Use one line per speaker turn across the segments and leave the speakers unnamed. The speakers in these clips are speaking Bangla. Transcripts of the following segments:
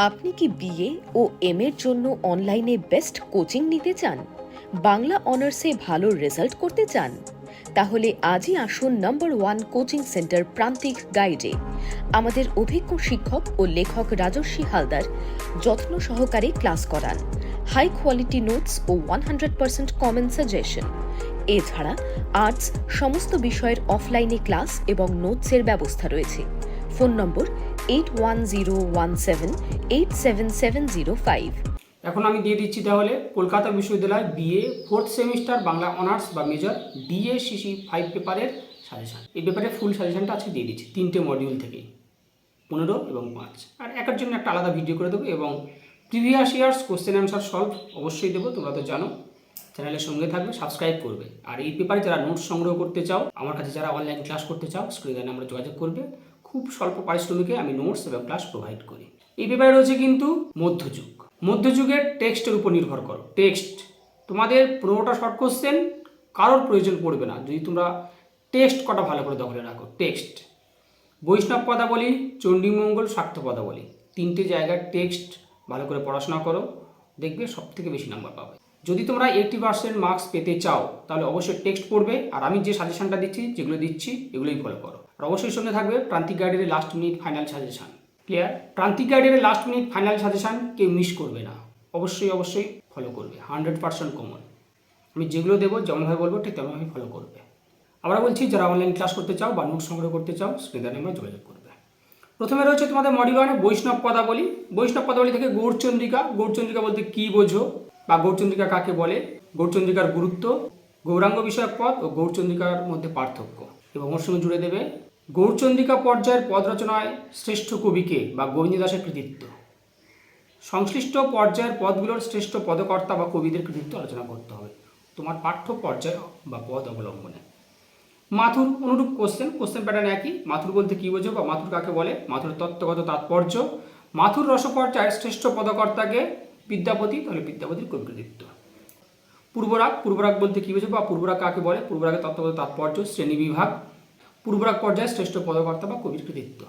আপনি কি বিএ ও এম এর জন্য অনলাইনে বেস্ট কোচিং নিতে চান? বাংলা অনার্সে ভালো রেজাল্ট করতে চান? তাহলে আজই আসুন নাম্বার 1 কোচিং সেন্টার প্রান্তিক গাইডে। আমাদের অভিজ্ঞ শিক্ষক ও লেখক রাজস্বী হালদার যত্ন সহকারে ক্লাস করান। হাই কোয়ালিটি নোটস ও 100% কমন সাজেশন। এছাড়া আর্টস সমস্ত বিষয়ের অফলাইনে ক্লাস এবং নোটসের ব্যবস্থা রয়েছে। ফোন নম্বর 8101787705।
এখন আমি দিয়ে দিচ্ছি তাহলে কলকাতা বিশ্ববিদ্যালয় BA 4th semester Bangla honours বা মেজর ডিএসসিসি 5 পেপারের সাজেশান। এই পেপারে ফুল সাজেশানটা আজকে দিয়ে দিচ্ছি 3টে মডিউল থেকে 15 এবং 5। আর একের জন্য একটা আলাদা ভিডিও করে দেবো এবং previous years question answer solve অবশ্যই দেবো। তোমরা তো জানো, চ্যানেলের সঙ্গে থাকবে, সাবস্ক্রাইব করবে। আর এই পেপারে যারা নোটস সংগ্রহ করতে চাও, আমার কাছে যারা অনলাইন ক্লাস করতে চাও, স্ক্রিনে নাম্বারে যোগাযোগ করবে। খুব স্বল্প পারিশ্রমিকে আমি নোটস এবং ক্লাস প্রোভাইড করি। এই পেপারে রয়েছে কিন্তু মধ্যযুগ। মধ্যযুগের টেক্সটের উপর নির্ভর করো। টেক্সট তোমাদের 15টা শর্ট কোশ্চেন, কারোর প্রয়োজন পড়বে না যদি তোমরা টেক্সট কটা ভালো করে দখলে রাখো। টেক্সট বৈষ্ণব পদাবলী, চণ্ডীমঙ্গল, শাক্ত পদাবলী, 3টে জায়গার টেক্সট ভালো করে পড়াশোনা করো, দেখবে সব থেকে বেশি নাম্বার পাবে। যদি তোমরা 80% মার্কস পেতে চাও তাহলে অবশ্যই টেক্সট পড়বে। আর আমি যে সাজেশনটা দিচ্ছি, যেগুলো দিচ্ছি, এগুলোই ফলো করো। আর অবশ্যই সঙ্গে থাকবে প্রান্তিক গাইডের last minute final suggestion. Clear? প্রান্তিক গাইডের লাস্ট মিনিট ফাইনাল সাজেশন কেউ মিস করবে না, অবশ্যই ফলো করবে। 100% কমন। আমি যেগুলো দেবো যেমনভাবে বলবো ঠিক তেমনভাবে ফলো করবে। আমরা বলছি যারা অনলাইন ক্লাস করতে চাও বা নোট সংগ্রহ করতে চাও, স্ক্রিনে নাম্বারে যোগাযোগ করবে। প্রথমে রয়েছে তোমাদের মডিউল 1 বৈষ্ণব পদাবলী। বৈষ্ণব পদাবলী থেকে গৌড়চন্দ্রিকা। গৌড়চন্দ্রিকা বলতে কী বোঝো বা গৌড়চন্দ্রিকা কাকে বলে, গৌড়চন্দ্রিকার গুরুত্ব, গৌরাঙ্গ বিষয়ক পদ ও গৌড়চন্দ্রিকার মধ্যে পার্থক্য এবং ওর সঙ্গে জুড়ে দেবে গৌড়চন্দ্রিকা পর্যায়ের পদ রচনায় শ্রেষ্ঠ কবিকে বা গোবিন্দ দাসের কৃতিত্ব। সংশ্লিষ্ট পর্যায়ের পদগুলোর শ্রেষ্ঠ পদকর্তা বা কবিদের কৃতিত্ব আলোচনা করতে হবে তোমার পাঠ্য পর্যায় বা পদ অবলম্বনে। মাথুর অনুরূপ কোশ্চেন প্যাটার্ন একই। মাথুর বলতে কী বোঝো বা মাথুর কাকে বলে, মাথুর তত্ত্বগত তাৎপর্য, মাথুর রসপর্যায়ের শ্রেষ্ঠ পদকর্তাকে বিদ্যাপতি, তাহলে বিদ্যাপতির কবি কৃতিত্ব। পূর্বরাগ বলতে কী বোঝো বা পূর্বরাগ কাকে বলে, পূর্বরাগের তত্ত্বগত তাৎপর্য, শ্রেণীবিভাগ, পূর্বরাগ পর্যায়ের শ্রেষ্ঠ পদকর্তা বা কবির কৃতিত্ব।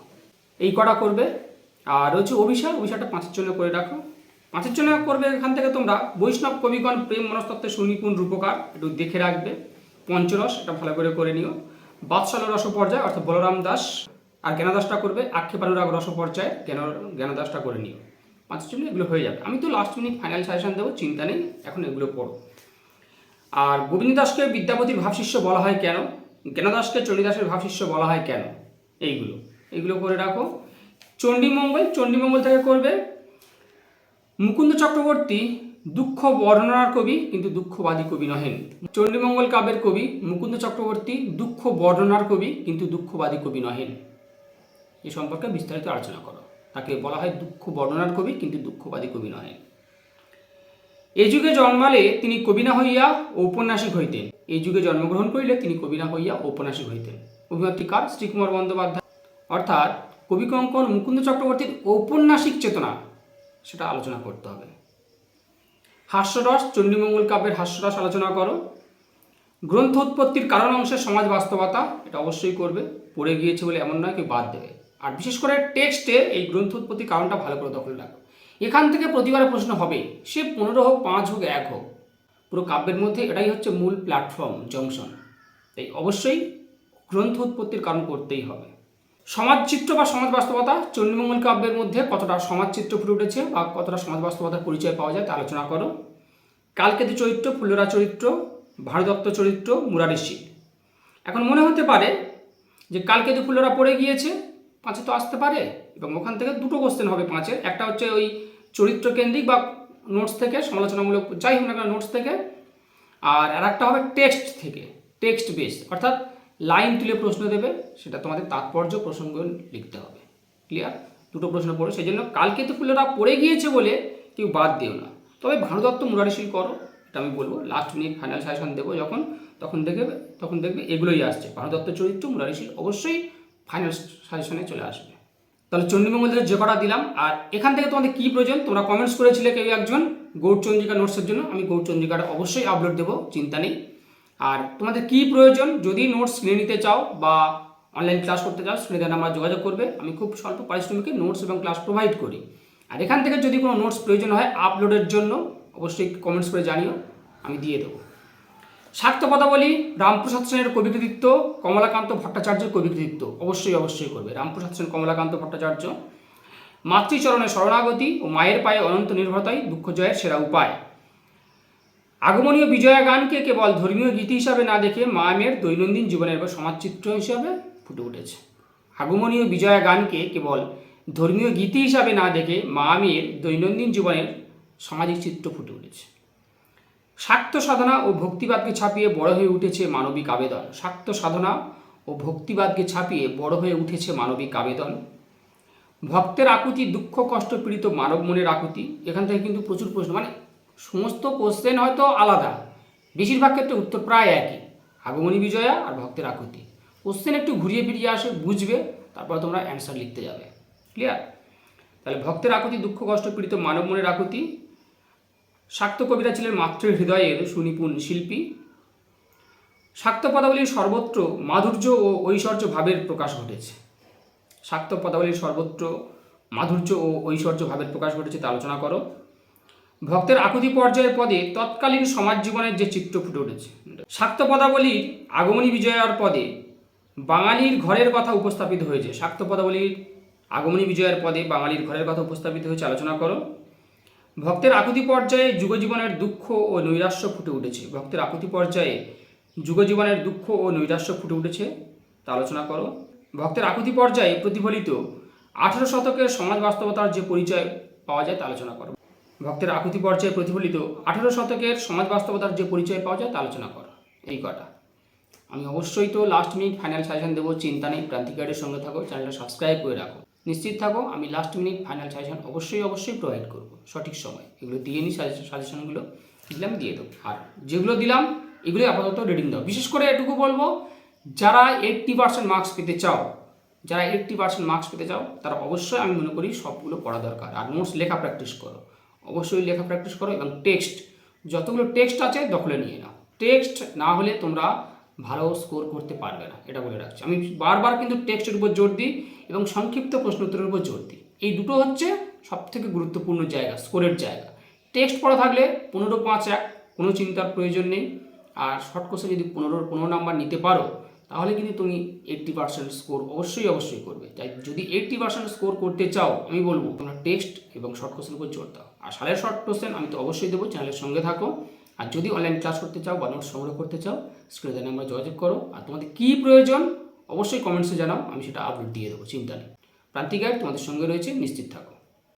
এই কটা করবে। আর রয়েছে অভিসারটা 5-এর জন্য করে রাখো। 5-এর জন্য করবে এখান থেকে তোমরা বৈষ্ণব কবিগণ প্রেম মনস্তত্ত্বের সুনিপুণ রূপকার, একটু দেখে রাখবে। পঞ্চরস, এটা ভালো করে নিও। বাৎসল্য রস পর্যায় অর্থাৎ বলরাম দাস। আর জ্ঞানদাসটা করবে আক্ষেপানুরাগ রস পর্যায়ে, জ্ঞানদাসটা করে নিও। 5-এর জন্য এগুলো হয়ে যাবে। আমি তো লাস্ট মিনিট ফাইনাল সাজেশন দেবো, চিন্তা নেই, এখন এগুলো পড়ো। আর গোবিন্দ দাসকে বিদ্যাপতির ভাবশিষ্য বলা হয় কেন, জ্ঞানদাসকে চণ্ডীদাসের ভাবশিষ্য বলা হয় কেন, এইগুলো করে রাখো। চণ্ডীমঙ্গল থেকে করবে মুকুন্দ চক্রবর্তী দুঃখ বর্ণনার কবি কিন্তু দুঃখবাদী কবি নহেন। চণ্ডীমঙ্গল কাব্যের কবি মুকুন্দ চক্রবর্তী দুঃখ বর্ণনার কবি কিন্তু দুঃখবাদী কবি নহেন। এ সম্পর্কে বিস্তারিত আলোচনা করো। তাকে বলা হয় দুঃখ বর্ণনার কবি কিন্তু দুঃখবাদী কবি নহেন। এই যুগে জন্মালে তিনি কবি না হইয়া ঔপন্যাসিক হইতেন। এই যুগে জন্মগ্রহণ করিলে তিনি কবি না হইয়া ঔপন্যাসিক হইতেন। অভিমতটিকার শ্রীকুমার বন্দ্যোপাধ্যায়। অর্থাৎ কবি কঙ্কন মুকুন্দ চক্রবর্তীর ঔপন্যাসিক চেতনা, সেটা আলোচনা করতে হবে। হাস্যরস, চণ্ডীমঙ্গল কাব্যের হাস্যরস আলোচনা করো। গ্রন্থ উৎপত্তির কারণ অংশের সমাজ বাস্তবতা, এটা অবশ্যই করবে। পড়ে গিয়েছে বলে এমন নয় কেউ বাদ দেবে। আর বিশেষ করে টেক্সটে এই গ্রন্থ উৎপত্তির কারণটা ভালো করে দখল রাখো। এখান থেকে প্রতিবারে প্রশ্ন হবে, সে 15 হোক, 5 হোক, 1 হোক, পুরো কাব্যের মধ্যে এটাই হচ্ছে মূল প্ল্যাটফর্ম, জংশন। তাই অবশ্যই গ্রন্থ উৎপত্তির কারণ করতেই হবে। সমাজচিত্র বা সমাজ বাস্তবতা, চণ্ডীমঙ্গল কাব্যের মধ্যে কতটা সমাজচিত্র ফুটে উঠেছে বা কতটা সমাজ বাস্তবতার পরিচয় পাওয়া যায় তা আলোচনা করো। কালকেতু চরিত্র, ফুল্লরা চরিত্র, ভারদত্ত চরিত্র, মুরারির শীল। এখন মনে হতে পারে যে কালকেতু ফুল্লরা পড়ে গিয়েছে, 5-এ তো আসতে পারে, এবং ওখান থেকে 2টো কোশ্চেন হবে 5-এর। একটা হচ্ছে ওই চরিত্র কেন্দ্রিক বা নোটস থেকে, সমালোচনামূলক যাই হোক না কেন নোটস থেকে, আর একটা হবে টেক্সট থেকে, টেক্সট বেস, অর্থাৎ লাইন তুলে প্রশ্ন দেবে, সেটা তোমাদের তাৎপর্য প্রসঙ্গ লিখতে হবে। ক্লিয়ার? 2টো প্রশ্ন পড়ো। সেই জন্য কালকেতু ফুল্লরা পড়ে গিয়েছে বলে কেউ বাদ দিও না। তবে ভানুদত্ত মুরারিশীল করো, এটা আমি বলবো। লাস্ট মিনিট ফাইনাল সাজেশন দেবো যখন, তখন দেখবে এগুলোই আসছে। ভানুদত্ত চরিত্র, মুরারিশীল অবশ্যই ফাইনাল সাজেশনে চলে আসবে। তাহলে চণ্ডীমঙ্গলের যে কটা দিলাম। আর এখান থেকে তোমাদের কী প্রয়োজন, তোমরা কমেন্টস করেছিলে কেউ একজন গৌড়চন্দ্রিকা নোটসের জন্য, আমি গৌড়চন্দ্রিকাটা অবশ্যই আপলোড দেবো, চিন্তা নেই। আর তোমাদের কী প্রয়োজন, যদি নোটস নিয়ে নিতে চাও বা অনলাইন ক্লাস করতে চাও, স্ক্রিনে নাম্বার যোগাযোগ করবে। আমি খুব স্বল্প পারিশ্রমিকে নোটস এবং ক্লাস প্রোভাইড করি। আর এখান থেকে যদি কোনো নোটস প্রয়োজন হয় আপলোডের জন্য অবশ্যই কমেন্টস করে জানিও, আমি দিয়ে দেবো। শাক্ত পদাবলী রামপ্রসাদ সেনের কবিকৃতিত্ব, কমলাকান্ত ভট্টাচার্যের কবিকৃতিত্ব অবশ্যই করবে। রামপ্রসাদ সেন, কমলাকান্ত ভট্টাচার্য। মাতৃচরণে শরণাগতি ও মায়ের পায়ে অনন্ত নির্ভরতাই দুঃখ জয়ের সেরা উপায়। আগমনীয় বিজয়া গানকে কেবল ধর্মীয় গীতি হিসাবে না দেখে মা মেয়ের দৈনন্দিন জীবনের সমাজচিত্র হিসাবে ফুটে উঠেছে। আগমনীয় বিজয়া গানকে কেবল ধর্মীয় গীতি হিসাবে না দেখে মা মেয়ের দৈনন্দিন জীবনের সামাজিক চিত্র ফুটে উঠেছে। শাক্ত সাধনা ও ভক্তিবাদকে ছাপিয়ে বড় হয়ে উঠেছে মানবিক আবেদন। শাক্ত সাধনা ও ভক্তিবাদকে ছাপিয়ে বড় হয়ে উঠেছে মানবিক আবেদন। ভক্তের আকুতি, দুঃখ কষ্ট পীড়িত মানব মনের আকুতি। এখান থেকে কিন্তু প্রচুর প্রশ্ন, মানে সমস্ত কোশ্চেন হয়তো আলাদা, বেশিরভাগ ক্ষেত্রে উত্তর প্রায় একই, আগমনী বিজয়া আর ভক্তের আকুতি। কোশ্চেন একটু ঘুরিয়ে ফিরিয়ে আসে, বুঝবে, তারপর তোমরা অ্যান্সার লিখতে যাবে। ক্লিয়ার? তাহলে ভক্তের আকুতি, দুঃখ কষ্ট পীড়িত মানব মনের আকুতি। শাক্ত কবিরা ছিলেন মাতৃ হৃদয়ের সুনিপুণ শিল্পী। শাক্ত পদাবলীর সর্বত্র মাধুর্য ও ঐশ্বর্য ভাবের প্রকাশ ঘটেছে। শাক্ত পদাবলীর সর্বত্র মাধুর্য ও ঐশ্বর্য ভাবের প্রকাশ ঘটেছে, তা আলোচনা করো। ভক্তের আকুতি পর্যায়ের পদে তৎকালীন সমাজ জীবনের যে চিত্র ফুটে উঠেছে। শাক্ত পদাবলীর আগমনী বিজয়ার পদে বাঙালির ঘরের কথা উপস্থাপিত হয়েছে। শাক্ত পদাবলীর আগমনী বিজয়ার পদে বাঙালির ঘরের কথা উপস্থাপিত হয়েছে, আলোচনা করো। ভক্তের আকুতি পর্যায়ে যুগজীবনের দুঃখ ও নৈরাশ্য ফুটে উঠেছে। ভক্তের আকুতি পর্যায়ে যুগজীবনের দুঃখ ও নৈরাশ্য ফুটে উঠেছে, তা আলোচনা করো। ভক্তের আকুতি পর্যায়ে প্রতিফলিত 18 শতকের সমাজ বাস্তবতার যে পরিচয় পাওয়া যায়, তা আলোচনা করো। ভক্তের আকুতি পর্যায়ে প্রতিফলিত 18 শতকের সমাজ বাস্তবতার যে পরিচয় পাওয়া যায়, তা আলোচনা করো। এই কটা আমি অবশ্যই তো লাস্ট মিনিট ফাইনাল সাজেশন দেবো, চিন্তা নেই। প্রান্তিক গাইডের সঙ্গে থাকো, চ্যানেলটা সাবস্ক্রাইব করে রাখো, নিশ্চিত থাকো আমি লাস্ট মিনিট ফাইনাল সাজেশন অবশ্যই প্রোভাইড করবো সঠিক সময়। এগুলো দিয়ে নিই, সাজেশনগুলো দিলাম, দিয়ে দেবো। আর যেগুলো দিলাম এগুলোই আপাতত রিডিং দাও। বিশেষ করে এটুকু বলবো, যারা 80% মার্কস পেতে চাও, তারা অবশ্যই আমি মনে করি সবগুলো পড়া দরকার। আর নোটস লেখা প্র্যাকটিস করো, অবশ্যই লেখা প্র্যাকটিস করো, এবং টেক্সট, যতগুলো টেক্সট আছে দখলে নিয়ে নাও। টেক্সট না হলে তোমরা ভালো স্কোর করতে পারবে না, এটা বলে রাখছি। আমি বারবার কিন্তু টেক্সটের উপর জোর দিই এবং সংক্ষিপ্ত প্রশ্ন উত্তরের উপর জোর দিই। এই দুটো হচ্ছে সবথেকে গুরুত্বপূর্ণ জায়গা, স্কোরের জায়গা। টেক্সট পড়া থাকলে 15-5-1, কোনো চিন্তার প্রয়োজন নেই। আর শর্ট কোশ্চেন যদি 15 নাম্বার নিতে পারো, তাহলে কিন্তু তুমি 80% স্কোর অবশ্যই করবে। তাই যদি 80% স্কোর করতে চাও, আমি বলবো তোমরা টেক্সট এবং শর্ট কোশ্চেনের উপর জোর দাও। আর সালের শর্ট কোশ্চেন আমি তো অবশ্যই দেবো, চ্যানেলের সঙ্গে থাকো। আর যদি অনলাইন ক্লাস করতে চাও বা নোটস সংগ্রহ করতে চাও, স্ক্রিনে নাম্বার যোগাযোগ করো। আর তোমাদের কী প্রয়োজন অবশ্যই কমেন্টসে জানাও, আমি সেটা আপলোড দিয়ে দেবো, চিন্তা নেই। প্রান্তিক গাইড তোমাদের সঙ্গে রয়েছে, নিশ্চিত থাকো।